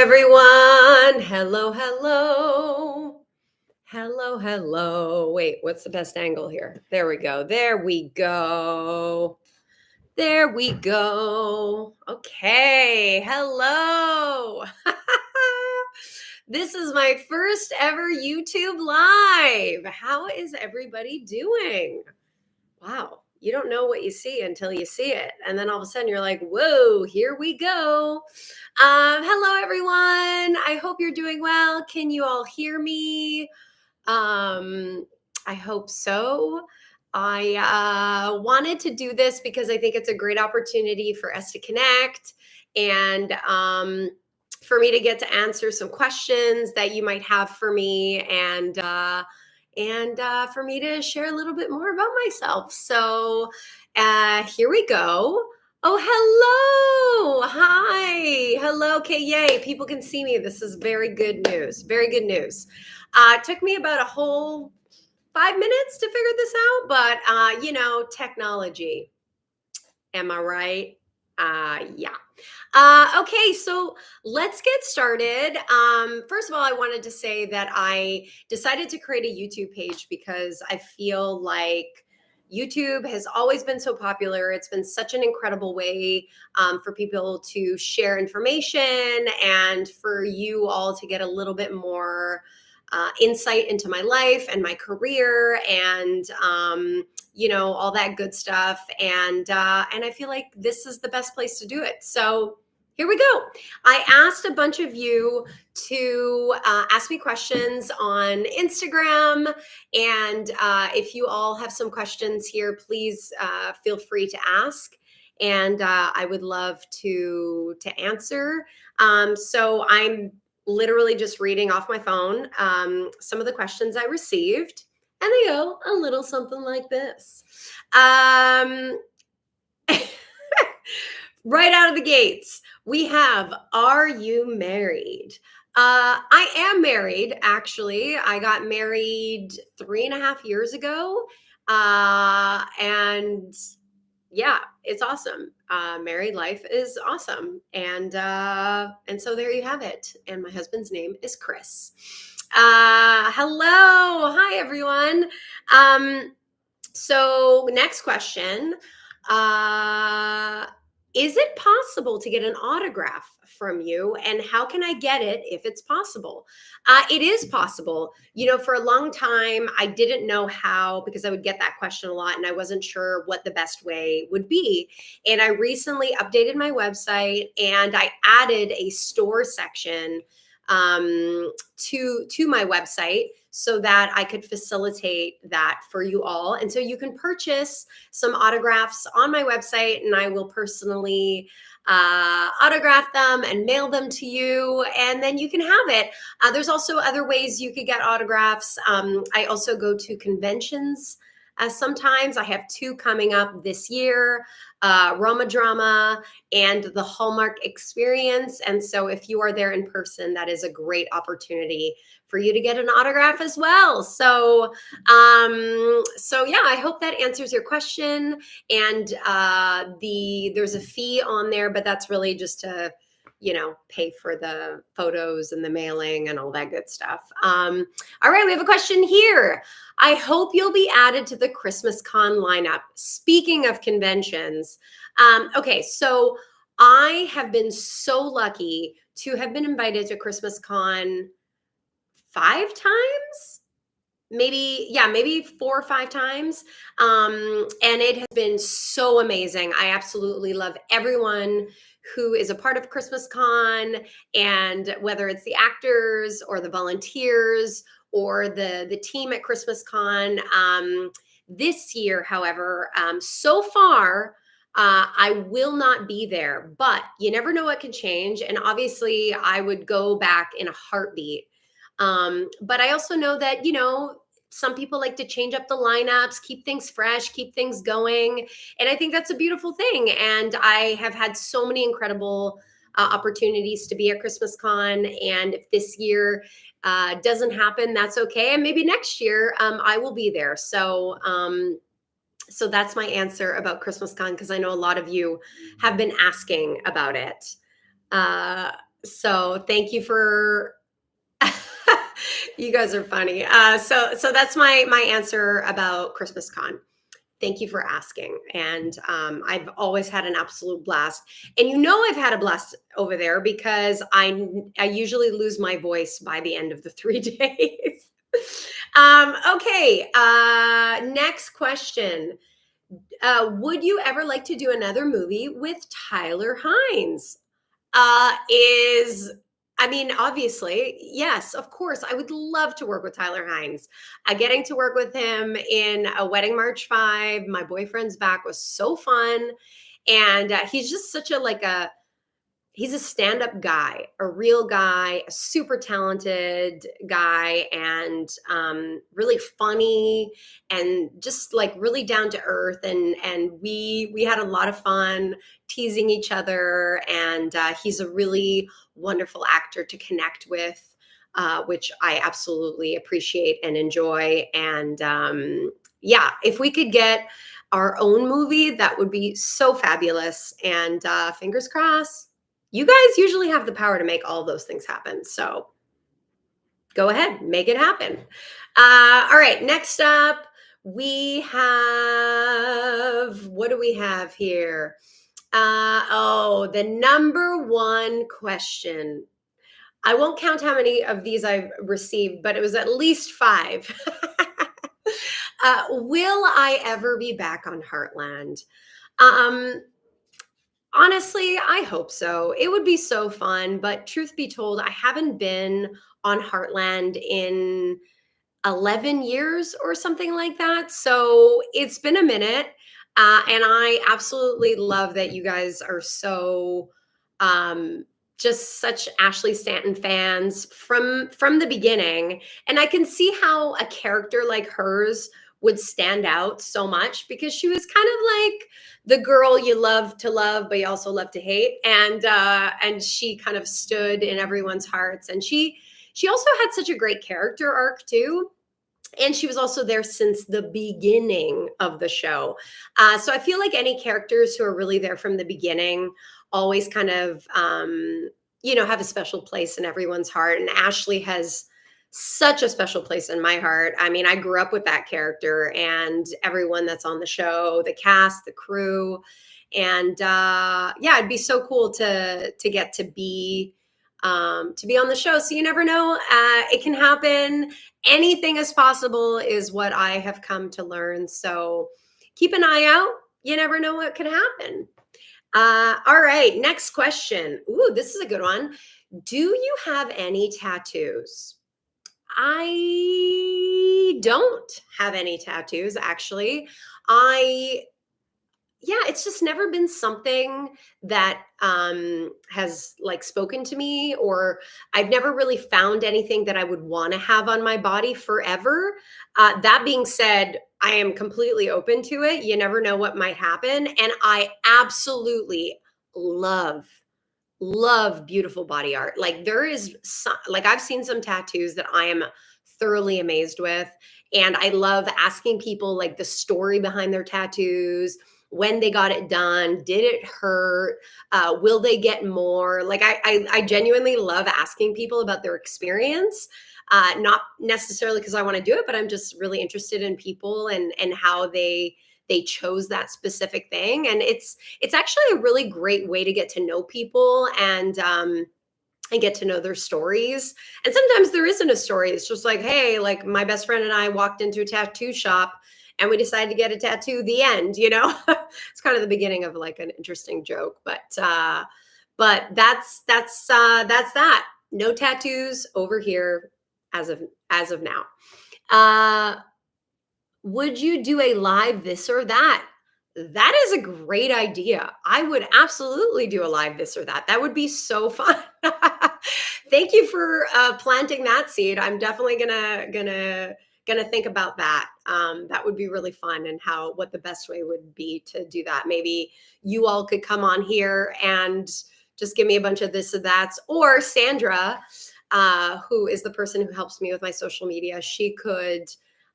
everyone. Hello, hello. Hello, hello. Wait, what's the best angle here? There we go. There we go. There we go. Okay. Hello. This is my first ever YouTube live. How is everybody doing? Wow. You don't know what you see until you see it. And then all of a sudden you're like, whoa, here we go. Hello, everyone. I hope you're doing well. Can you all hear me? I hope so. I wanted to do this because I think it's a great opportunity for us to connect and for me to get to answer some questions that you might have for me and for me to share a little bit more about myself. So here we go. Oh, hello. Hi. Hello. Okay. Yay. People can see me. This is very good news. Very good news. It took me about a whole 5 minutes to figure this out, but technology. Am I right? Yeah. Okay, so let's get started. First of all, I wanted to say that I decided to create a YouTube page because I feel like YouTube has always been so popular. It's been such an incredible way for people to share information and for you all to get a little bit more insight into my life and my career and all that good stuff. And I feel like this is the best place to do it. So here we go. I asked a bunch of you to ask me questions on Instagram. And if you all have some questions here, please feel free to ask. And I would love to answer. So I'm literally just reading off my phone some of the questions I received. And they go a little something like this. Right out of the gates, we have, are you married? I am married, actually. I got married 3.5 years ago. And yeah, it's awesome. Married life is awesome. And so there you have it. And my husband's name is Chris. Hello. Hi, everyone. So next question. Is it possible to get an autograph from you? And how can I get it if it's possible? It is possible. For a long time, I didn't know how because I would get that question a lot and I wasn't sure what the best way would be. And I recently updated my website and I added a store section to my website so that I could facilitate that for you all. And so you can purchase some autographs on my website and I will personally autograph them and mail them to you, and then you can have it. There's also other ways you could get autographs. I also go to conventions. Sometimes I have 2 coming up this year, Roma Drama and the Hallmark Experience. And so if you are there in person, that is a great opportunity for you to get an autograph as well. So yeah, I hope that answers your question. And there's a fee on there, but that's really just to pay for the photos and the mailing and all that good stuff. All right, we have a question here. I hope you'll be added to the Christmas Con lineup. Speaking of conventions, okay, so I have been so lucky to have been invited to Christmas Con 5 times, maybe 4 or 5 times. And it has been so amazing. I absolutely love everyone who is a part of Christmas Con, and whether it's the actors or the volunteers or the team at Christmas Con. This year, however, so far, I will not be there, but you never know what can change. And obviously I would go back in a heartbeat. But I also know that, some people like to change up the lineups, keep things fresh, keep things going. And I think that's a beautiful thing. And I have had so many incredible opportunities to be at Christmas Con. And if this year doesn't happen, that's okay. And maybe next year I will be there. So that's my answer about Christmas Con, because I know a lot of you have been asking about it. So thank you for you guys are funny. So that's my answer about Christmas Con. Thank you for asking. And I've always had an absolute blast. And I've had a blast over there because I usually lose my voice by the end of the 3 days. Okay. Next question. Would you ever like to do another movie with Tyler Hines? Is I mean, obviously, yes, of course. I would love to work with Tyler Hines. Getting to work with him in A Wedding March 5, My Boyfriend's Back was so fun. And he's just such a like a he's a stand-up guy, a real guy, a super talented guy, and really funny, and just like really down to earth. And we had a lot of fun teasing each other. And he's a really wonderful actor to connect with, which I absolutely appreciate and enjoy. And yeah, if we could get our own movie, that would be so fabulous. And fingers crossed. You guys usually have the power to make all those things happen. So go ahead, make it happen. All right, next up, we have what do we have here? The number one question. I won't count how many of these I've received, but it was at least 5. Will I ever be back on Heartland? Um, Honestly, I hope so. It would be so fun, but truth be told, I haven't been on Heartland in 11 years or something like that. So it's been a minute. And I absolutely love that you guys are so um, just such Ashley Stanton fans from the beginning. And I can see how a character like hers would stand out so much because she was kind of like the girl you love to love, but you also love to hate. And she kind of stood in everyone's hearts. And she also had such a great character arc too, and she was also there since the beginning of the show. So I feel like any characters who are really there from the beginning always kind of, have a special place in everyone's heart. And Ashley has such a special place in my heart. I mean, I grew up with that character and everyone that's on the show, the cast, the crew. And yeah, it'd be so cool to get to be on the show. So you never know. It can happen. Anything is possible is what I have come to learn. So keep an eye out. You never know what can happen. All right, next question. Ooh, this is a good one. Do you have any tattoos? I don't have any tattoos, actually. I Yeah, it's just never been something that has like spoken to me, or I've never really found anything that I would want to have on my body forever. That being said, I am completely open to it. You never know what might happen. And I absolutely love beautiful body art. Like there is some, like I've seen some tattoos that I am thoroughly amazed with, and I love asking people like the story behind their tattoos, when they got it done, did it hurt, will they get more? Like I genuinely love asking people about their experience. Not necessarily because I want to do it, but I'm just really interested in people and how they chose that specific thing. And it's actually a really great way to get to know people and get to know their stories. And sometimes there isn't a story. It's just like, hey, like my best friend and I walked into a tattoo shop and we decided to get a tattoo, the end, it's kind of the beginning of like an interesting joke. But that's that. No tattoos over here as of now. Uh would you do a live this or that? That is a great idea. I would absolutely do a live this or that. That would be so fun. Thank you for planting that seed. I'm definitely gonna think about that. That would be really fun, and what the best way would be to do that. Maybe you all could come on here and just give me a bunch of this or that's, or Sandra, who is the person who helps me with my social media.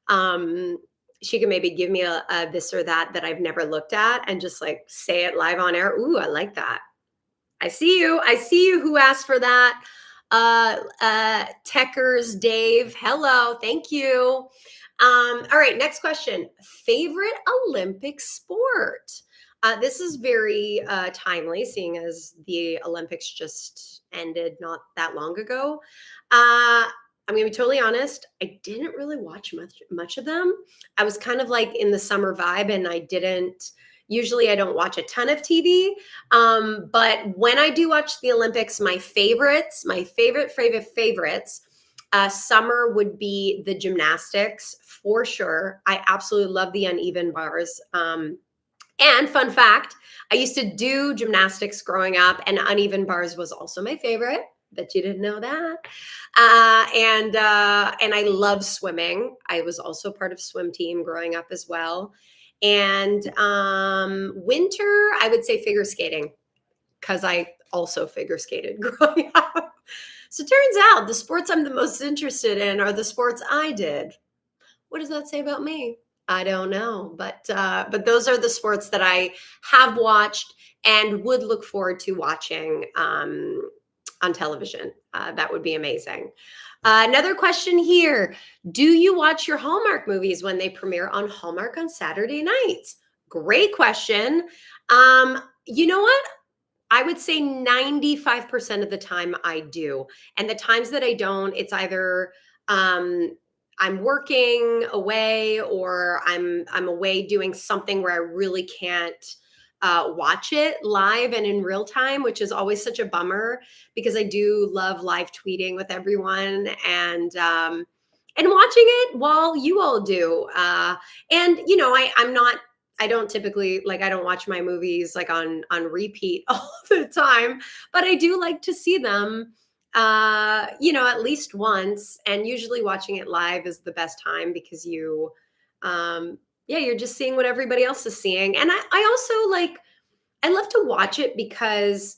Um, she can maybe give me a this or that I've never looked at and just like say it live on air. Ooh, I like that. I see you. I see you who asked for that. Techers Dave. Hello. Thank you. All right, next question. Favorite Olympic sport? This is very timely, seeing as the Olympics just ended not that long ago. I'm gonna be totally honest. I didn't really watch much of them. I was kind of like in the summer vibe, and I didn't. Usually, I don't watch a ton of TV. But when I do watch the Olympics, my favorites, favorites, summer would be the gymnastics for sure. I absolutely love the uneven bars. And fun fact, I used to do gymnastics growing up, and uneven bars was also my favorite. Bet you didn't know that. And I love swimming. I was also part of swim team growing up as well. And winter, I would say figure skating because I also figure skated growing up. So it turns out the sports I'm the most interested in are the sports I did. What does that say about me? I don't know, but those are the sports that I have watched and would look forward to watching on television. That would be amazing. Another question here. Do you watch your Hallmark movies when they premiere on Hallmark on Saturday nights? Great question. You know what? I would say 95% of the time I do. And the times that I don't, it's either I'm working away or I'm away doing something where I really can't watch it live and in real time, which is always such a bummer because I do love live tweeting with everyone and watching it while you all do. And you know, I'm not. I don't typically like I don't watch my movies like on repeat all the time, but I do like to see them you know, at least once. And usually watching it live is the best time because you yeah, you're just seeing what everybody else is seeing. And I also like I love to watch it because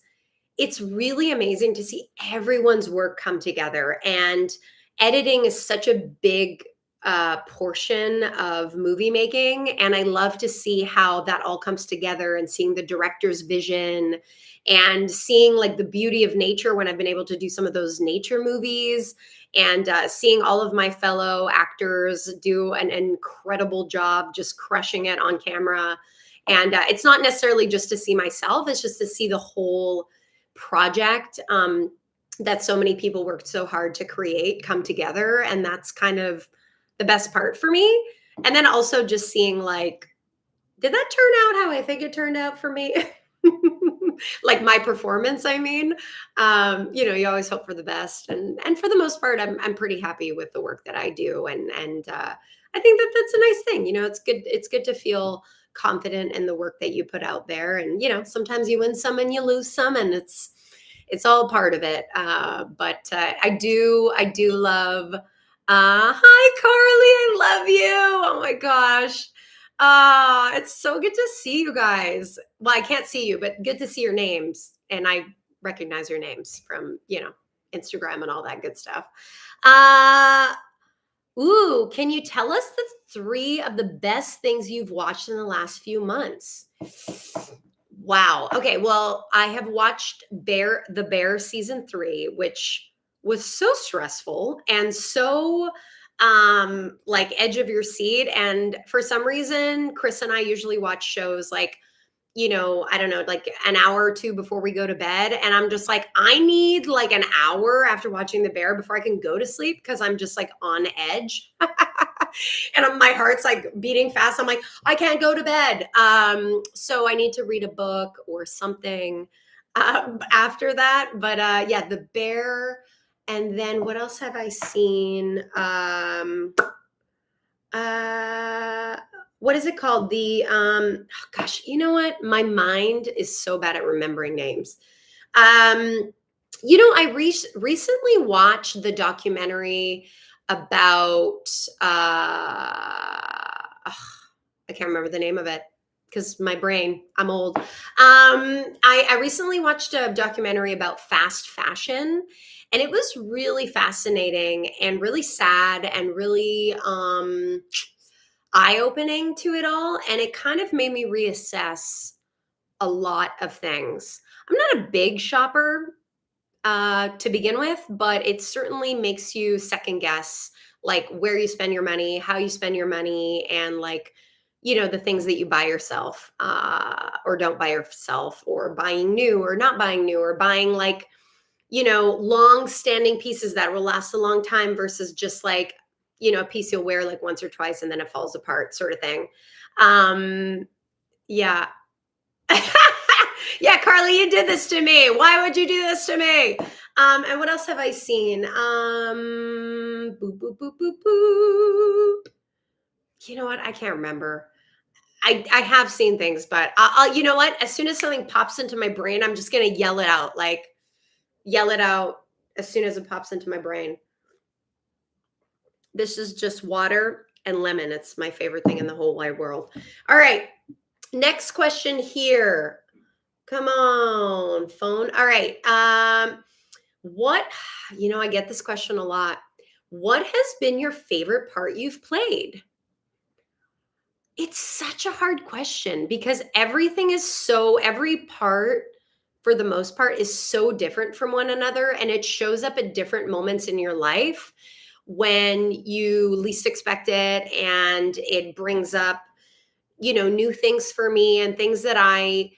it's really amazing to see everyone's work come together. And editing is such a big portion of movie making. And I love to see how that all comes together and seeing the director's vision and seeing like the beauty of nature when I've been able to do some of those nature movies and seeing all of my fellow actors do an incredible job just crushing it on camera. And it's not necessarily just to see myself, it's just to see the whole project that so many people worked so hard to create come together. And that's kind of the best part for me. And then also just seeing like, did that turn out how I think it turned out for me? Like my performance, I mean. You know, you always hope for the best. And for the most part, I'm pretty happy with the work that I do. And I think that that's a nice thing. You know, it's good to feel confident in the work that you put out there. And, you know, sometimes you win some and you lose some, and it's all part of it. But I do love. Hi, Carly. I love you. Oh my gosh. It's so good to see you guys. Well, I can't see you, but good to see your names, and I recognize your names from you know Instagram and all that good stuff. Uh, ooh, can you tell us the three of the best things you've watched in the last few months? Wow. Okay. Well, I have watched The Bear season 3, which was so stressful and so like edge of your seat. And for some reason, Chris and I usually watch shows like, you know, I don't know, like an hour or two before we go to bed. And I'm just like, I need like an hour after watching The Bear before I can go to sleep because I'm just like on edge. And my heart's like beating fast. I'm like, I can't go to bed. So I need to read a book or something after that. But yeah, The Bear. And then what else have I seen? Uh, what is it called? Oh gosh, you know what? My mind is so bad at remembering names. Um, you know, I recently watched the documentary about I can't remember the name of it because my brain, I'm old. I recently watched a documentary about fast fashion, and it was really fascinating and really sad and really eye-opening to it all. And it kind of made me reassess a lot of things. I'm not a big shopper to begin with, but it certainly makes you second guess like where you spend your money, how you spend your money, and like, the things that you buy yourself or don't buy yourself, or buying new or not buying new, or buying like, long standing pieces that will last a long time versus just like, a piece you'll wear like once or twice and then it falls apart sort of thing. Um, yeah. Yeah, Carly, you did this to me. Why would you do this to me? And what else have I seen? Boop, boop, boop, boop, boop. You know what? I can't remember. I have seen things, but you know what? As soon as something pops into my brain, I'm just gonna yell it out. Like yell it out as soon as it pops into my brain. This is just water and lemon. It's my favorite thing in the whole wide world. All right. Next question here. Come on, phone. All right. What, I get this question a lot. What has been your favorite part you've played? It's such a hard question because every part for the most part is so different from one another, and it shows up at different moments in your life when you least expect it, and it brings up, new things for me and things that I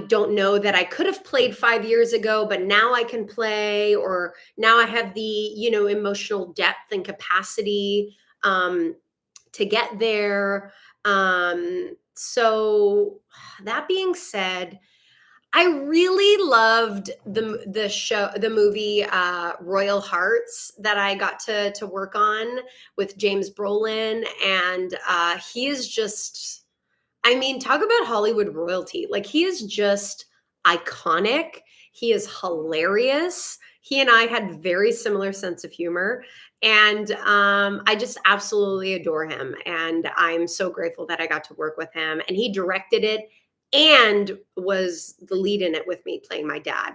don't know that I could have played 5 years ago, but now I can play, or now I have the, emotional depth and capacity to get there. So that being said, I really loved the movie Royal Hearts that I got to work on with James Brolin, and he is just, I mean, talk about Hollywood royalty. Like, he is just iconic. He is hilarious. He and I had very similar sense of humor. And I just absolutely adore him. And I'm so grateful that I got to work with him. And he directed it and was the lead in it with me, playing my dad.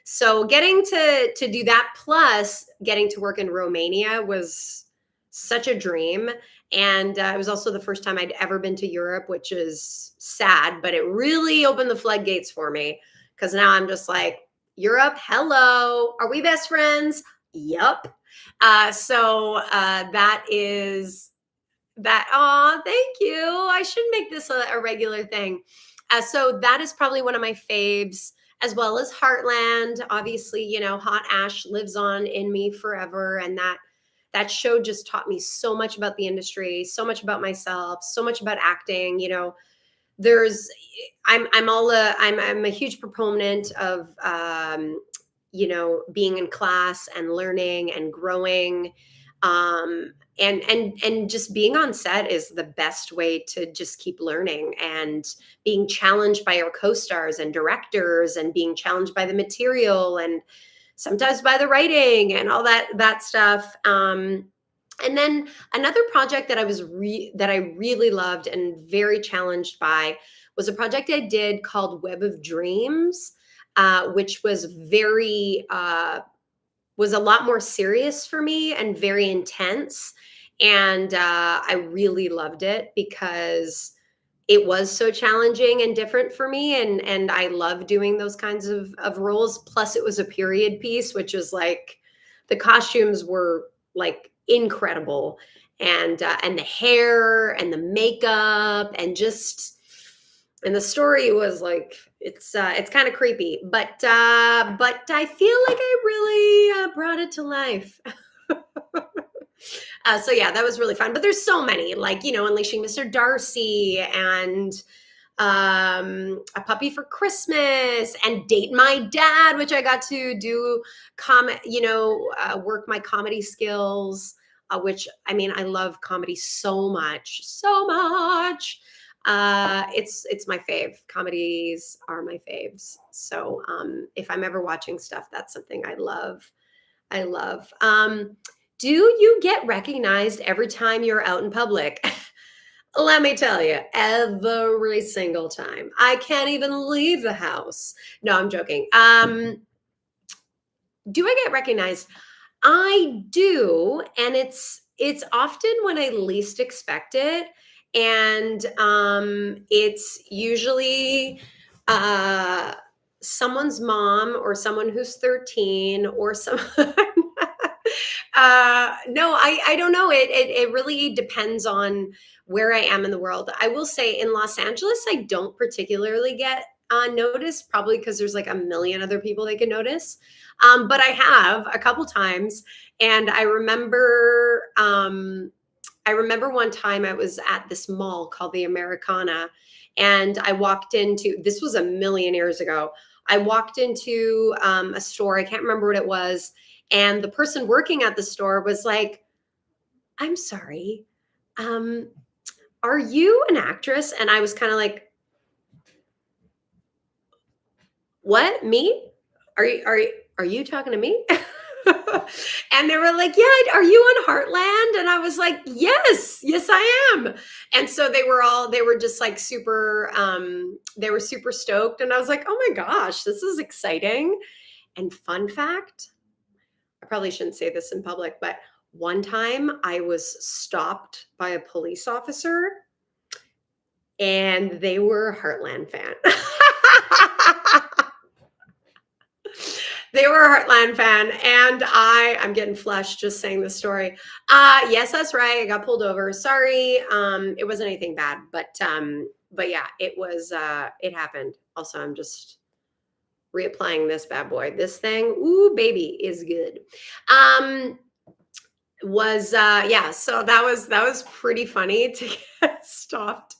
So getting to do that, plus getting to work in Romania, was such a dream. And it was also the first time I'd ever been to Europe, which is sad, but it really opened the floodgates for me, because now I'm just like, Europe, hello. Are we best friends? Yup. So that is that. Oh, thank you. I should make this a regular thing. So that is probably one of my faves, as well as Heartland. Obviously, Hot Ash lives on in me forever. And that show just taught me so much about the industry, so much about myself, so much about acting. There's I'm a huge proponent of being in class and learning and growing, and just being on set is the best way to just keep learning, and being challenged by our co-stars and directors, and being challenged by the material, and sometimes by the writing and all that stuff. And then another project that that I really loved and very challenged by was a project I did called Web of Dreams, which was a lot more serious for me and very intense. And I really loved it because it was so challenging and different for me. And I love doing those kinds of roles. Plus it was a period piece, which was like, the costumes were like incredible. And the hair and the makeup and the story was like, it's kind of creepy, but I feel like I really brought it to life. So yeah, that was really fun. But there's so many, like, Unleashing Mr. Darcy, and A Puppy for Christmas, and Date My Dad, which I got to do work my comedy skills, which, I mean, I love comedy so much, so much. It's my fave. Comedies are my faves. So if I'm ever watching stuff, that's something I love. Do you get recognized every time you're out in public? Let me tell you, every single time. I can't even leave the house. No, I'm joking. Do I get recognized? I do, and it's often when I least expect it, and it's usually someone's mom or someone who's 13 or some no, I don't know. It really depends on where I am in the world. I will say in Los Angeles, I don't particularly get noticed, probably because there's like a million other people they can notice. But I have a couple times, and I remember one time I was at this mall called the Americana, and I walked into, this was a million years ago. I walked into a store, I can't remember what it was, and the person working at the store was like, "I'm sorry, um, are you an actress?" And I was kind of like, "What? Me? Are you talking to me?" And they were like, "Yeah, are you on Heartland?" And I was like, "Yes, yes, I am." And so they were just like super, they were super stoked. And I was like, "Oh my gosh, this is exciting." And fun fact, I probably shouldn't say this in public, but one time I was stopped by a police officer and they were a Heartland fan. They were a Heartland fan, and I'm getting flushed just saying this story. Yes, that's right. I got pulled over. Sorry. It wasn't anything bad, but yeah, it was it happened. Also, I'm just reapplying this bad boy. This thing, ooh, baby, is good. Um was Yeah, so that was pretty funny to get stopped.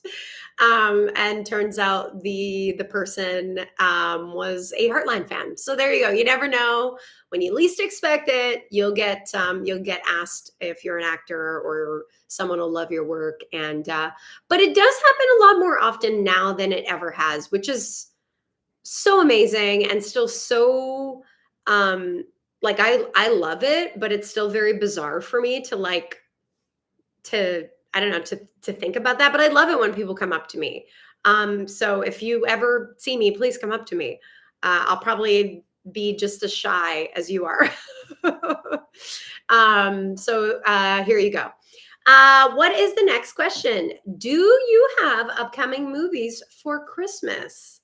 And turns out the person was a Heartline fan. So there you go. You never know, when you least expect it, you'll get asked if you're an actor, or someone will love your work. And but it does happen a lot more often now than it ever has, which is so amazing, and still so um like I love it, but it's still very bizarre for me to like to I don't know, to think about that. But I love it when people come up to me. So if you ever see me, please come up to me. I'll probably be just as shy as you are. Here you go. What is the next question? Do you have upcoming movies for Christmas?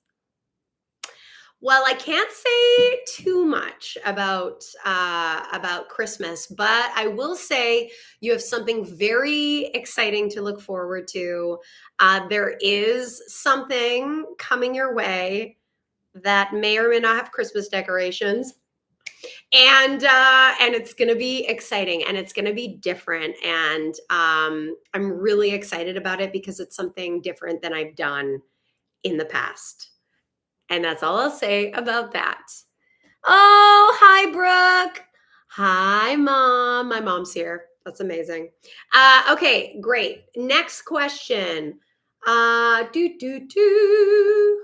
Well, I can't say too much about Christmas, but I will say you have something very exciting to look forward to. There is something coming your way that may or may not have Christmas decorations, and it's going to be exciting, and it's going to be different, and I'm really excited about it because it's something different than I've done in the past. And that's all I'll say about that. Oh, hi, Brooke. Hi, Mom. My mom's here. That's amazing. Okay, great. Next question. Do, do, do.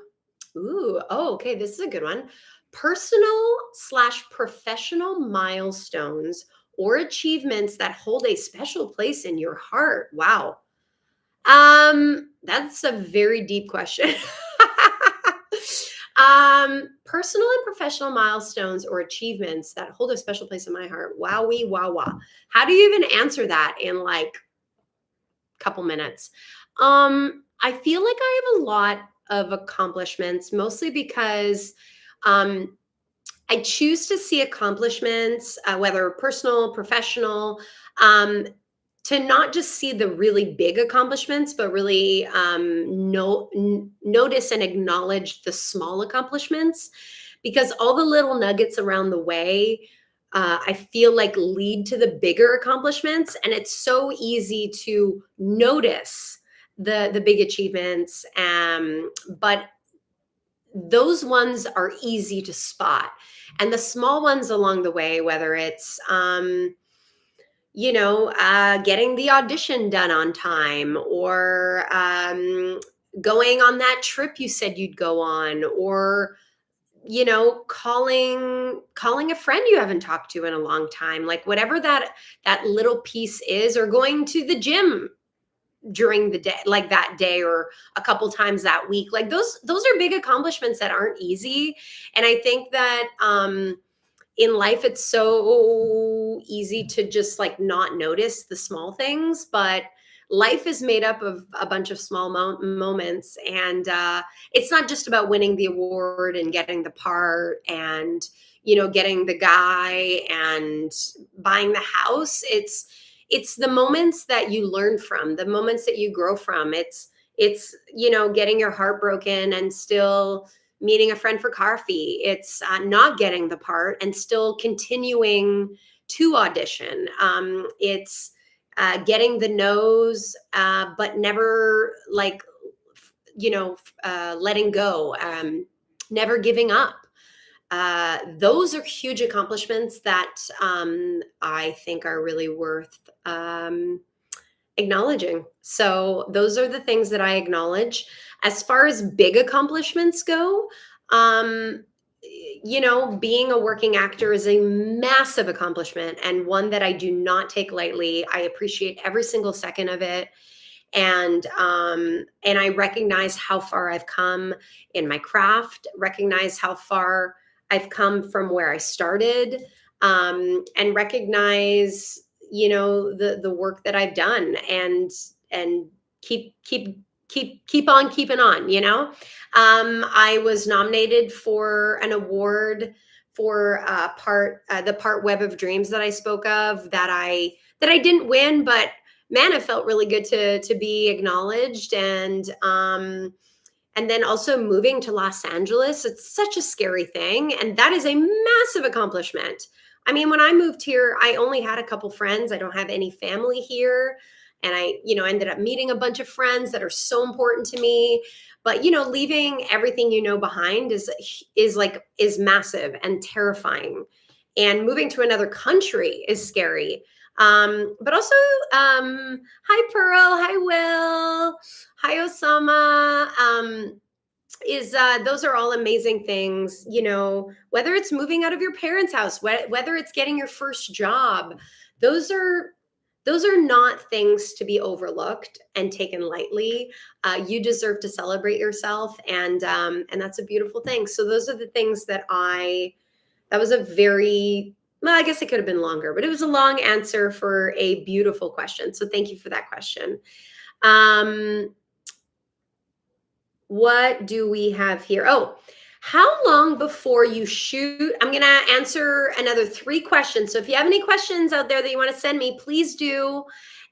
Ooh, oh, okay. This is a good one. Personal/professional milestones or achievements that hold a special place in your heart. Wow. That's a very deep question. Personal and professional milestones or achievements that hold a special place in my heart. Wowee, wow, wow. How do you even answer that in like a couple minutes? I feel like I have a lot of accomplishments, mostly because um, I choose to see accomplishments, whether personal, professional, um, to not just see the really big accomplishments, but really notice and acknowledge the small accomplishments, because all the little nuggets around the way, I feel like lead to the bigger accomplishments, and it's so easy to notice the big achievements, but those ones are easy to spot, and the small ones along the way, whether it's getting the audition done on time, or going on that trip you said you'd go on, or calling a friend you haven't talked to in a long time, like whatever that little piece is, or going to the gym during the day, like that day, or a couple times that week, like those are big accomplishments that aren't easy. And I think that in life it's so easy to just like not notice the small things, but life is made up of a bunch of small moments, and it's not just about winning the award and getting the part and getting the guy and buying the house. It's the moments that you learn from, the moments that you grow from. It's getting your heart broken and still meeting a friend for coffee. It's not getting the part and still continuing to audition. It's getting the no's, but never like, letting go, never giving up. Those are huge accomplishments that I think are really worth acknowledging. So those are the things that I acknowledge. As far as big accomplishments go, um, being a working actor is a massive accomplishment and one that I do not take lightly. I appreciate every single second of it. And I recognize how far I've come in my craft, recognize how far I've come from where I started, and recognize the work that I've done, and keep on keeping on. I was nominated for an award for the part Web of Dreams that I spoke of, that I didn't win, but man, it felt really good to be acknowledged. And then also moving to Los Angeles, it's such a scary thing, and that is a massive accomplishment. I mean, when I moved here, I only had a couple friends. I don't have any family here, and I ended up meeting a bunch of friends that are so important to me. But leaving everything behind is massive and terrifying, and moving to another country is scary. But also, hi Pearl, hi Will, hi Osama. Is Those are all amazing things. Whether it's moving out of your parents' house, whether it's getting your first job, those are not things to be overlooked and taken lightly. You deserve to celebrate yourself, and that's a beautiful thing. So those are the things that was a very, well, I guess it could have been longer, but it was a long answer for a beautiful question. So thank you for that question. What do we have here? Oh, how long before you shoot? I'm going to answer another 3 questions. So if you have any questions out there that you want to send me, please do.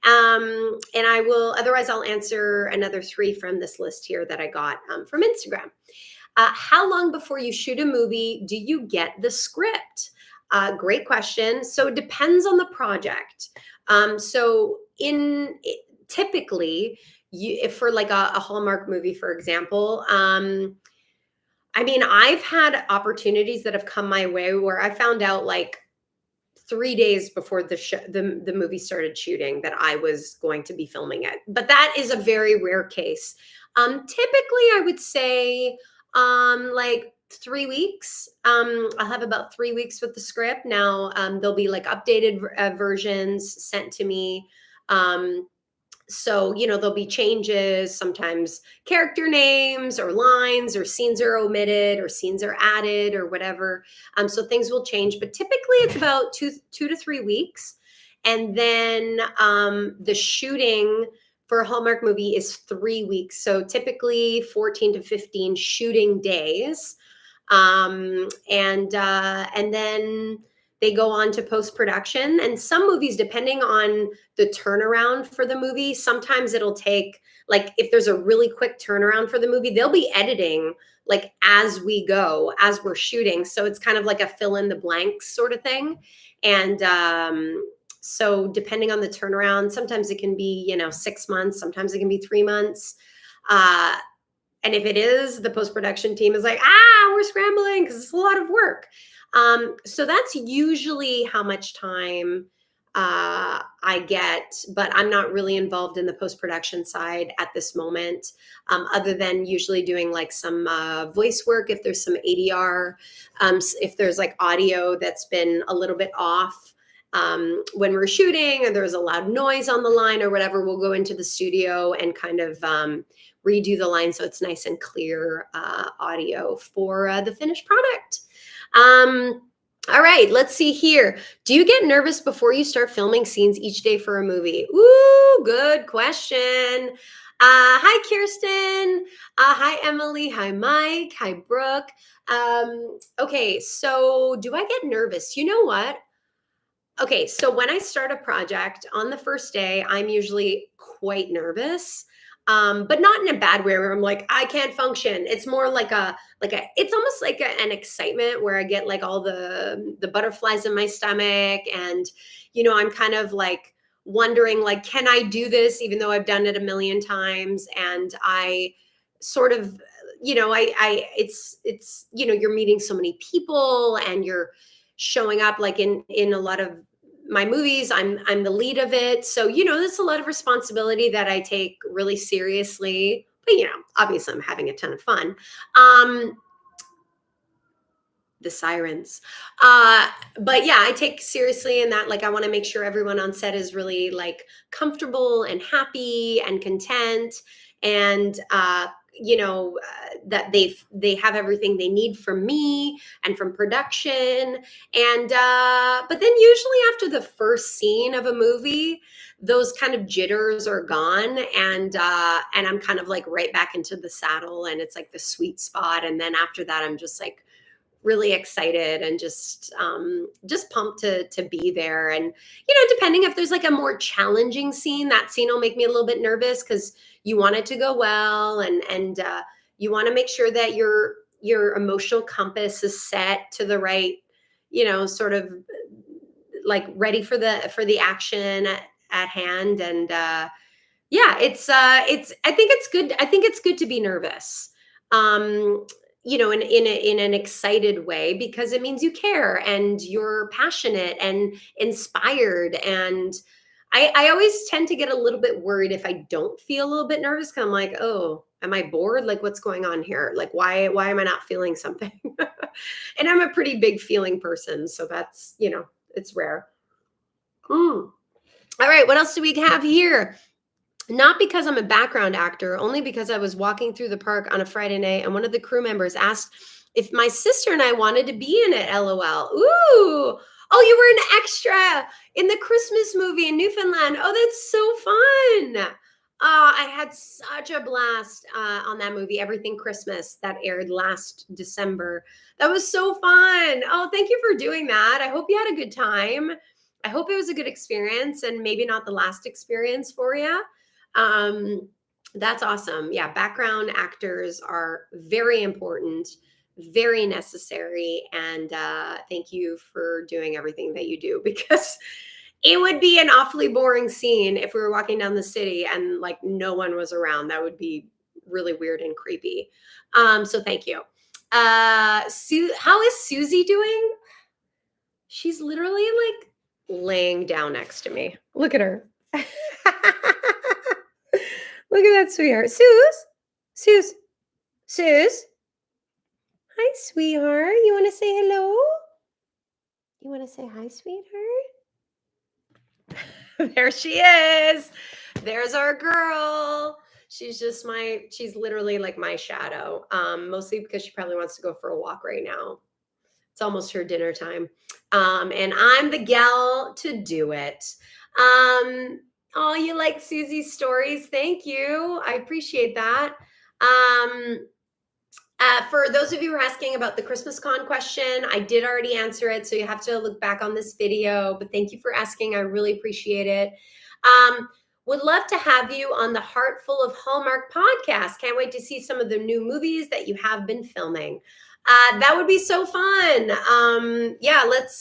And I will, otherwise I'll answer another 3 from this list here that I got from Instagram. How long before you shoot a movie do you get the script? Great question. So it depends on the project. Typically, if for like a Hallmark movie, for example, I mean, I've had opportunities that have come my way where I found out like 3 days before the movie started shooting that I was going to be filming it. But that is a very rare case. Typically, I would say like 3 weeks. I'll have about 3 weeks with the script. Now, there'll be like updated versions sent to me. So, there'll be changes, sometimes character names or lines or scenes are omitted or scenes are added or whatever. So things will change, but typically it's about 2 to 3 weeks. And then the shooting for a Hallmark movie is 3 weeks. So typically 14 to 15 shooting days. And then they go on to post-production. And some movies, depending on the turnaround for the movie, sometimes it'll take, like, if there's a really quick turnaround for the movie, they'll be editing like as we go, as we're shooting. So it's kind of like a fill in the blanks sort of thing. And so depending on the turnaround, sometimes it can be, 6 months, sometimes it can be 3 months. And if it is, the post-production team is like, we're scrambling because it's a lot of work. So that's usually how much time I get, but I'm not really involved in the post-production side at this moment, other than usually doing like some voice work if there's some ADR, if there's like audio that's been a little bit off when we're shooting, or there's a loud noise on the line or whatever, we'll go into the studio and kind of redo the line so it's nice and clear audio for the finished product. All right, let's see here. Do you get nervous before you start filming scenes each day for a movie? Ooh, good question. Hi, Kirsten. Hi, Emily. Hi, Mike. Hi, Brooke. Okay, so do I get nervous? You know what? Okay, so when I start a project on the first day, I'm usually quite nervous, but not in a bad way where I'm like, I can't function. It's more it's almost like an excitement where I get like all the butterflies in my stomach, and I'm kind of like wondering like, can I do this? Even though I've done it a million times, and I sort of, it's you're meeting so many people, and you're showing up like in a lot of my movies. I'm the lead of it, so there's a lot of responsibility that I take really seriously, but obviously I'm having a ton of fun. um the sirens. But yeah, I take seriously in that, like, I want to make sure everyone on set is really like comfortable and happy and content, and that they have everything they need from me and from production. And but then usually after the first scene of a movie, those kind of jitters are gone, and I'm kind of like right back into the saddle, and it's like the sweet spot. And then after that, I'm just like really excited and just pumped to be there. And depending if there's like a more challenging scene, that scene will make me a little bit nervous because you want it to go well, and you want to make sure that your emotional compass is set to the right, sort of like ready for the action at hand. And yeah, it's I think it's good. I think it's good to be nervous. Um, in an excited way, because it means you care and you're passionate and inspired. And I always tend to get a little bit worried if I don't feel a little bit nervous, because I'm like, oh, am I bored? Like, what's going on here? Like, why am I not feeling something? And I'm a pretty big feeling person, so that's it's rare. Mm. All right, what else do we have here? Not because I'm a background actor, only because I was walking through the park on a Friday night and one of the crew members asked if my sister and I wanted to be in it. LOL. Ooh. Oh, you were an extra in the Christmas movie in Newfoundland. Oh, that's so fun. I had such a blast on that movie, Everything Christmas, that aired last December. That was so fun. Oh, thank you for doing that. I hope you had a good time. I hope it was a good experience and maybe not the last experience for you. Um, that's awesome. Yeah, background actors are very important, very necessary, and thank you for doing everything that you do, because it would be an awfully boring scene if we were walking down the city and like no one was around. That would be really weird and creepy. So thank you. How is Susie doing? She's literally like laying down next to me. Look at her. Look at that, sweetheart. Suze? Suze? Suze? Hi, sweetheart. You want to say hello? You want to say hi, sweetheart? There she is. There's our girl. She's literally like my shadow. Mostly because she probably wants to go for a walk right now. It's almost her dinner time. And I'm the gal to do it. Oh, you like Susie's stories? Thank you. I appreciate that. For those of you who are asking about the Christmas con question, I did already answer it, so you have to look back on this video, but thank you for asking. I really appreciate it. Would love to have you on the Heart Full of Hallmark podcast. Can't wait to see some of the new movies that you have been filming. That would be so fun. Yeah, let's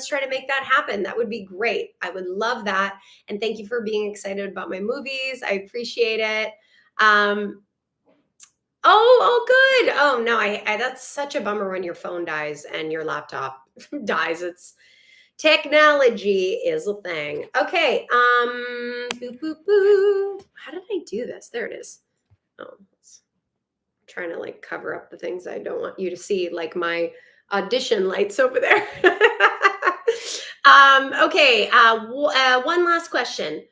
try to make that happen. That would be great. I would love that. And thank you for being excited about my movies. I appreciate it. Oh, good. Oh no, I that's such a bummer when your phone dies and your laptop dies. It's technology is a thing. Okay. Boo, boo, boo. How did I do this? There it is. Oh, trying to like cover up the things I don't want you to see, like my audition lights over there. Okay. One last question.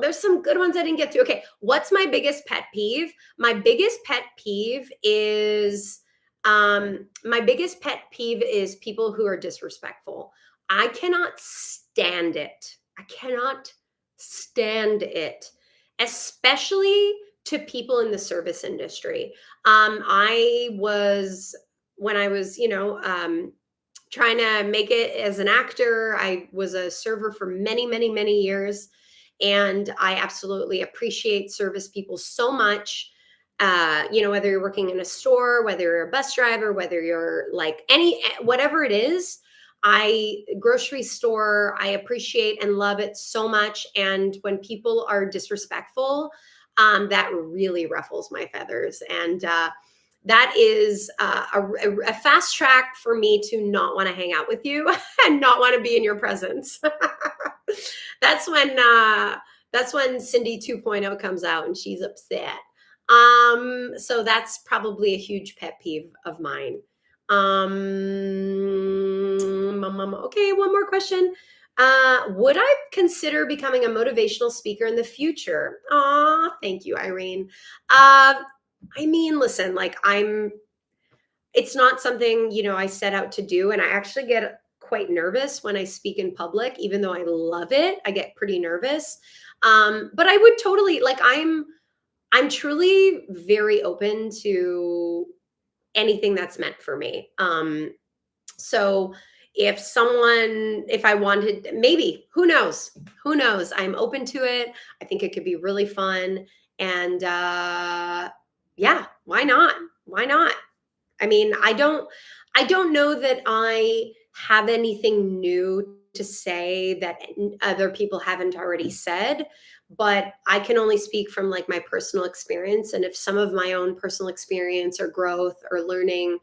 There's some good ones I didn't get to. Okay. What's my biggest pet peeve? My biggest pet peeve is My biggest pet peeve is people who are disrespectful. I cannot stand it. I cannot stand it, especially to people in the service industry. I was, when I was, trying to make it as an actor, I was a server for many, many, many years. And I absolutely appreciate service people so much. Whether you're working in a store, whether you're a bus driver, whether you're like whatever it is, grocery store, I appreciate and love it so much. And when people are disrespectful, that really ruffles my feathers. And that is a fast track for me to not want to hang out with you and not want to be in your presence. that's when that's when Cindy 2.0 comes out and she's upset. So that's probably a huge pet peeve of mine. Okay, one more question. Would I consider becoming a motivational speaker in the future? Aw, thank you, Irene. Listen, it's not something, I set out to do. And I actually get quite nervous when I speak in public, even though I love it. I get pretty nervous. But I would totally, I'm truly very open to anything that's meant for me. So if I wanted, maybe, who knows? Who knows? I'm open to it. I think it could be really fun. And yeah, why not? Why not? I don't know that I have anything new to say that other people haven't already said, but I can only speak from my personal experience. And if some of my own personal experience or growth or learning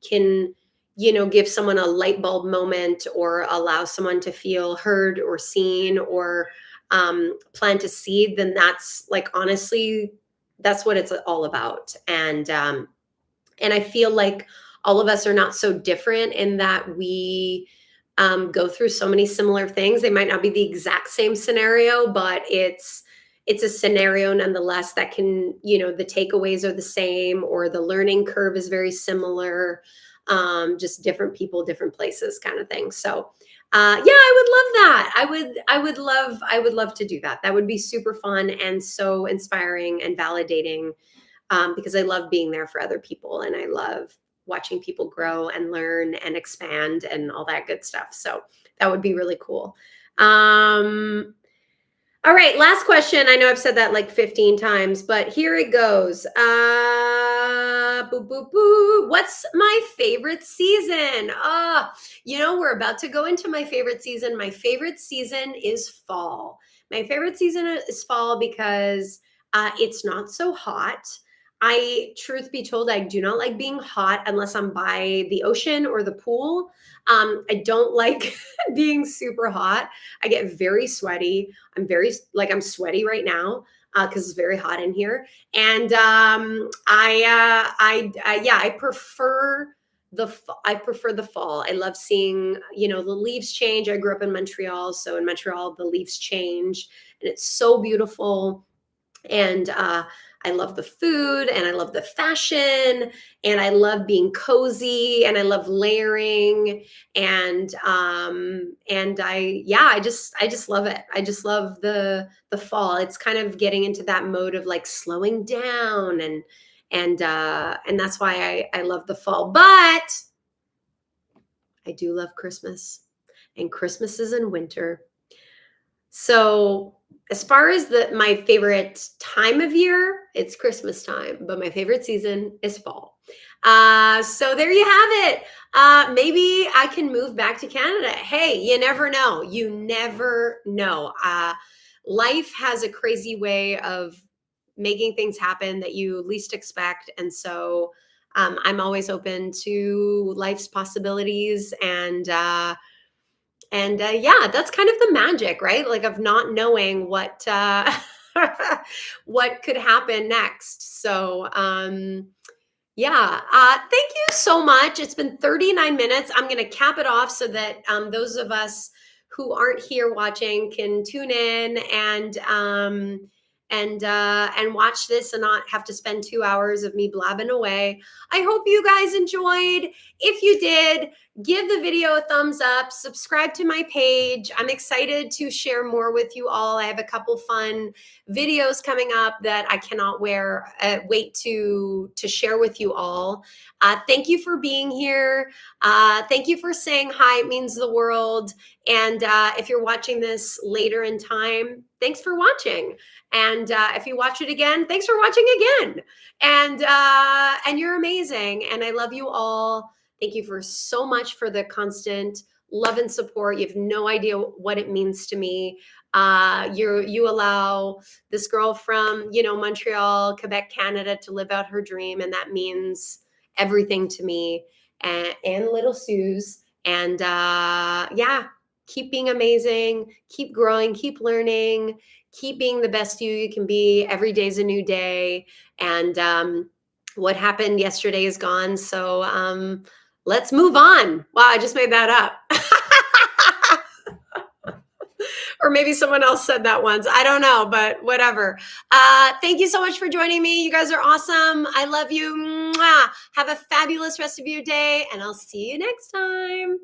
can, give someone a light bulb moment or allow someone to feel heard or seen or plant a seed, then that's honestly, that's what it's all about. And I feel like all of us are not so different in that we go through so many similar things. They might not be the exact same scenario, but it's a scenario nonetheless that can, the takeaways are the same or the learning curve is very similar. Just different people, different places kind of thing. So yeah, I would love that. I would love to do that. That would be super fun and so inspiring and validating. Because I love being there for other people and I love watching people grow and learn and expand and all that good stuff. So that would be really cool. All right, last question. I know I've said that 15 times, but here it goes. What's my favorite season? We're about to go into my favorite season. My favorite season is fall. My favorite season is fall because it's not so hot. Truth be told, I do not like being hot unless I'm by the ocean or the pool. I don't like being super hot. I get very sweaty. I'm sweaty right now because it's very hot in here. And I prefer the fall. I love seeing, the leaves change. I grew up in Montreal. So in Montreal, the leaves change and it's so beautiful. And I love the food and I love the fashion and I love being cozy and I love layering and I just love it. I just love the fall. It's kind of getting into that mode of slowing down and that's why I love the fall. But I do love Christmas and Christmas is in winter. So as far as my favorite time of year, it's Christmas time, but my favorite season is fall. So there you have it. Maybe I can move back to Canada. Hey, you never know. You never know. Life has a crazy way of making things happen that you least expect. And so I'm always open to life's possibilities and yeah, that's kind of the magic, right? Of not knowing what what could happen next. So yeah, thank you so much. It's been 39 minutes. I'm going to cap it off so that those of us who aren't here watching can tune in and watch this and not have to spend 2 hours of me blabbing away. I hope you guys enjoyed. If you did, give the video a thumbs up, subscribe to my page. I'm excited to share more with you all. I have a couple fun videos coming up that I cannot wait to share with you all. Thank you for being here. Thank you for saying hi. It means the world. And if you're watching this later in time, thanks for watching. And if you watch it again, thanks for watching again. And you're amazing. And I love you all. Thank you for so much for the constant love and support. You have no idea what it means to me. You allow this girl from, Montreal, Quebec, Canada to live out her dream. And that means everything to me and little Sue's. And yeah, keep being amazing, keep growing, keep learning, keep being the best you can be. Every day's a new day. And what happened yesterday is gone. So let's move on. Wow, I just made that up. Or maybe someone else said that once. I don't know, but whatever. Thank you so much for joining me. You guys are awesome. I love you. Mwah. Have a fabulous rest of your day, and I'll see you next time.